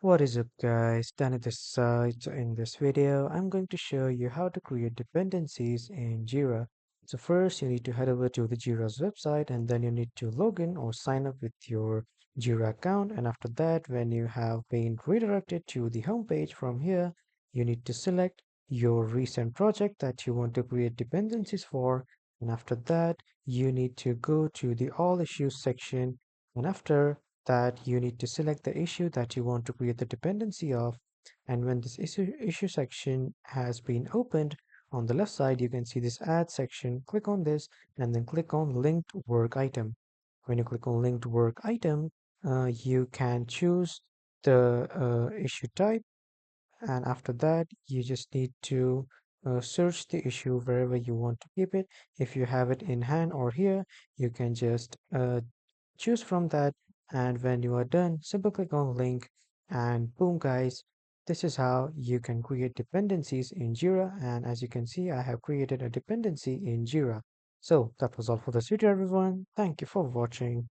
What is up guys, Danny this side. So in this video, I'm going to show you how to create dependencies in Jira. So first you need to head over to the Jira's website and then you need to log in or sign up with your Jira account. And after that, when you have been redirected to the home page from here, you need to select your recent project that you want to create dependencies for. And after that, you need to go to the all issues section. And after that you need to select the issue that you want to create the dependency of. And when this issue section has been opened, on the left side you can see this add section. Click on this and then click on linked work item. When you click on linked work item, you can choose the issue type, and after that you just need to search the issue wherever you want to keep it. If you have it in hand or here, you can just choose from that, and when you are done, simply click on link, and boom guys, this is how you can create dependencies in Jira. And as you can see, I have created a dependency in Jira. So that was all for this video everyone. Thank you for watching.